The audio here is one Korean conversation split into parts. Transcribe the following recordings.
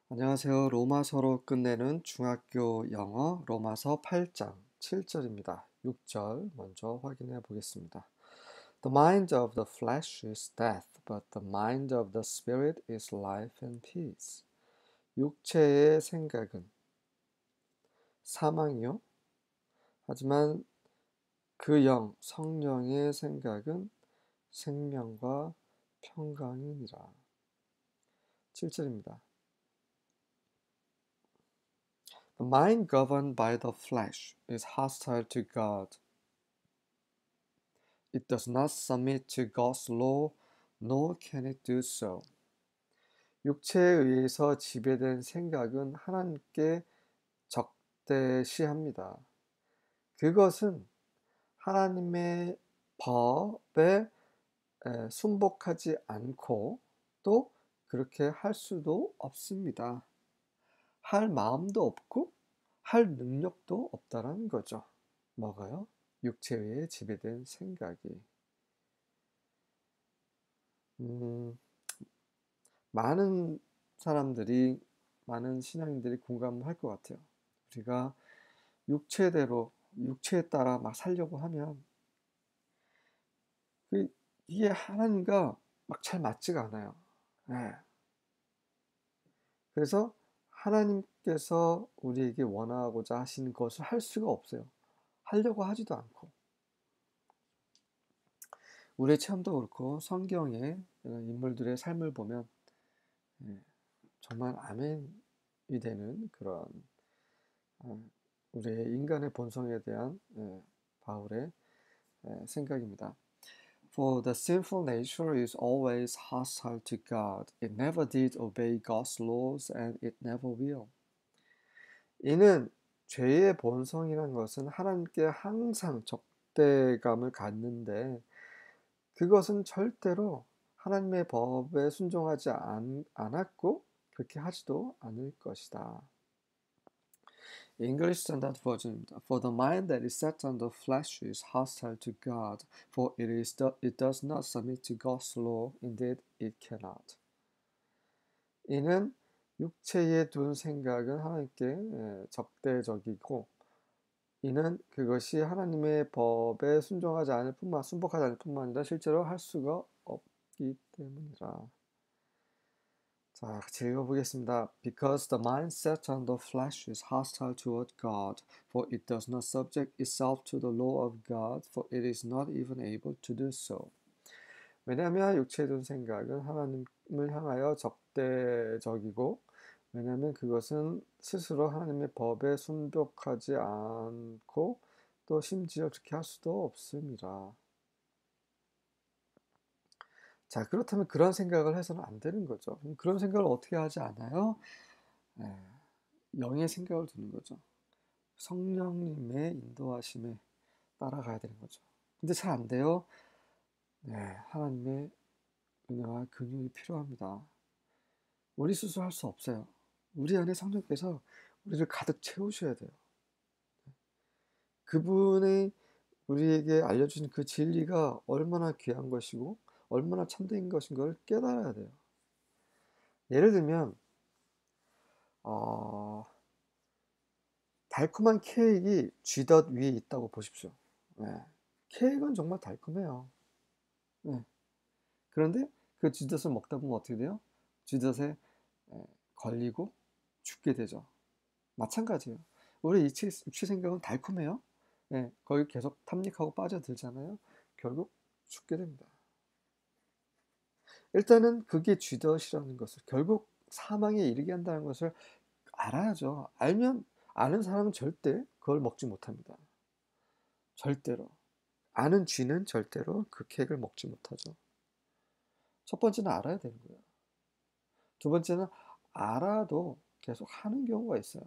안녕하세요. 로마서로 끝내는 중학교 영어 로마서 8장 7절입니다. 6절 먼저 확인해 보겠습니다. The mind of the flesh is death, but the mind of the spirit is life and peace. 육체의 생각은 사망이요. 하지만 그 성령의 생각은 생명과 평강이니라. 7절입니다. The mind governed by the flesh is hostile to God. It does not submit to God's law, nor can it do so. 육체에 의해서 지배된 생각은 하나님께 적대시합니다. 그것은 하나님의 법에 순복하지 않고 또 그렇게 할 수도 없습니다. 할 마음도 없고 할 능력도 없다라는 거죠. 뭐가요? 육체에 의해 지배된 생각이. 많은 사람들이, 많은 신앙인들이 공감할 것 같아요. 우리가 육체대로, 육체에 따라 막 살려고 하면 이게 하나님과 막 잘 맞지가 않아요. 네. 그래서 하나님께서 우리에게 원하고자 하시는 것을 할 수가 없어요. 하려고 하지도 않고. 우리의 체험도 그렇고 성경의 이런 인물들의 삶을 보면 정말 아멘이 되는 그런 우리의 인간의 본성에 대한 바울의 생각입니다. For the sinful nature is always hostile to God. It never did obey God's laws and it never will. 이는 죄의 본성이란 것은 하나님께 항상 적대감을 갖는데 그것은 절대로 하나님의 법에 순종하지 않았고 그렇게 하지도 않을 것이다. English Standard Version입니다. For the mind that is set on the flesh is hostile to God, for it does not submit to God's law, indeed it cannot. 이는 육체에 둔 생각은 하나님께 적대적이고 이는 그것이 하나님의 법에 순복하지 않을 뿐만 아니라 실제로 할 수가 없기 때문이라. 자, 같이 읽어보겠습니다. Because the mind set on the flesh is hostile toward God, for it does not subject itself to the law of God, for it is not even able to do so. 왜냐하면 육체에 둔 생각은 하나님을 향하여 적대적이고 왜냐하면 그것은 스스로 하나님의 법에 순복하지 않고 또 심지어 그렇게 할 수도 없습니다. 자, 그렇다면 그런 생각을 해서는 안 되는 거죠. 그런 생각을 어떻게 하지 않아요? 영의 생각을 두는 거죠. 성령님의 인도하심에 따라가야 되는 거죠. 근데 잘 안 돼요. 하나님의 은혜와 긍휼이 필요합니다. 우리 스스로 할 수 없어요. 우리 안에 성령께서 우리를 가득 채우셔야 돼요. 그분이 우리에게 알려주신 그 진리가 얼마나 귀한 것이고 얼마나 참된 것인 걸 깨달아야 돼요. 예를 들면 달콤한 케이크가 쥐덫 위에 있다고 보십시오. 케이크는 정말 달콤해요. 그런데 그 쥐덫을 먹다 보면 어떻게 돼요? 쥐덫에 걸리고 죽게 되죠. 마찬가지예요. 우리 육체 생각은 달콤해요. 거기 계속 탐닉하고 빠져들잖아요. 결국 죽게 됩니다. 일단은 그게 쥐덫이라는 것을 결국 사망에 이르게 한다는 것을 알아야죠. 아는 사람은 절대 그걸 먹지 못합니다. 절대로. 아는 쥐는 절대로 그 케이크를 먹지 못하죠. 첫 번째는 알아야 되는 거예요. 두 번째는 알아도 계속 하는 경우가 있어요.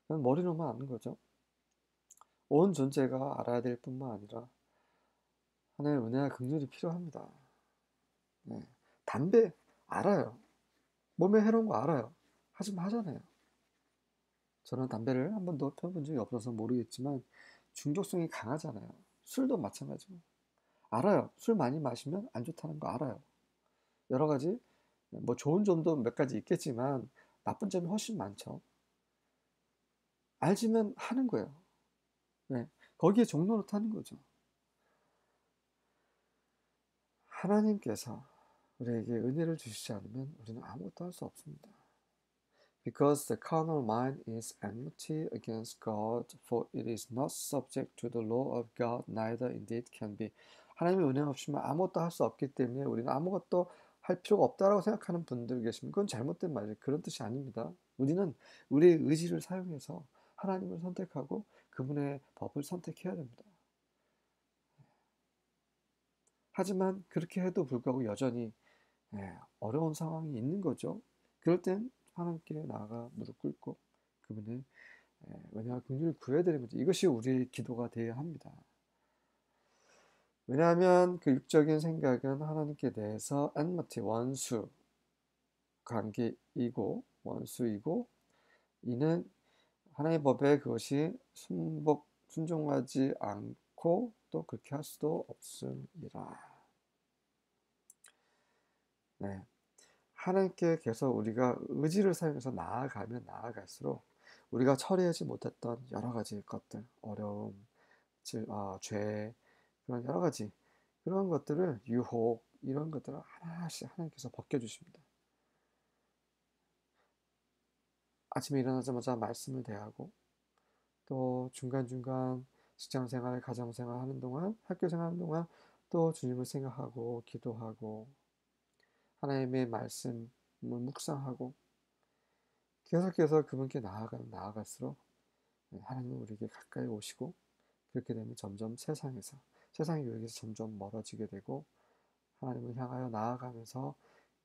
그건 머리로만 아는 거죠. 온 존재가 알아야 될 뿐만 아니라 하나님의 은혜와 긍휼이 필요합니다. 담배 알아요. 몸에 해로운 거 알아요. 하지만 하잖아요. 저는 담배를 한 번도 펴본 적이 없어서 모르겠지만 중독성이 강하잖아요. 술도 마찬가지고. 알아요. 술 많이 마시면 안 좋다는 거 알아요. 여러 가지 뭐 좋은 점도 몇 가지 있겠지만 나쁜 점이 훨씬 많죠. 알지만 하는 거예요. 네. 거기에 종로를 타는 거죠. 하나님께서 우리에게 은혜를 주시지 않으면 우리는 아무것도 할 수 없습니다. Because the carnal mind is enmity against God, for it is not subject to the law of God, neither indeed can be. 하나님의 은혜 없이면 아무것도 할 수 없기 때문에 우리는 아무것도 할 필요가 없다라고 생각하는 분들 계십니다. 그건 잘못된 말이에요. 그런 뜻이 아닙니다. 우리는 우리의 의지를 사용해서 하나님을 선택하고 그분의 법을 선택해야 됩니다. 하지만 그렇게 해도 불구하고 여전히 어려운 상황이 있는 거죠. 그럴 땐 하나님께 나아가 무릎 꿇고 그분의 은혜와 긍휼을 구해야 되는 거죠. 이것이 우리의 기도가 되어야 합니다. 왜냐하면 그 육적인 생각은 하나님께 대해서 엔머티 원수 관계이고 원수이고 이는 하나님의 법에 그것이 순종하지 않고 또 그렇게 할 수도 없음이라. 네. 하나님께 계속 우리가 의지를 사용해서 나아가면 나아갈수록 우리가 처리하지 못했던 여러 가지 것들, 어려움, 죄, 그런 여러 가지 그런 것들을 유혹 이런 것들을 하나씩 하나님께서 벗겨주십니다. 아침에 일어나자마자 말씀을 대하고 또 중간중간 직장생활, 가정생활 하는 동안 학교생활 하는 동안 또 주님을 생각하고 기도하고 하나님의 말씀을 묵상하고 계속해서 그분께 나아가면 나아갈수록 하나님은 우리에게 가까이 오시고 그렇게 되면 점점 세상의 유혹에서 점점 멀어지게 되고 하나님을 향하여 나아가면서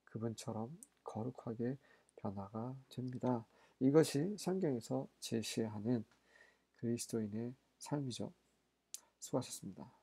그분처럼 거룩하게 변화가 됩니다. 이것이 성경에서 제시하는 그리스도인의 삶이죠. 수고하셨습니다.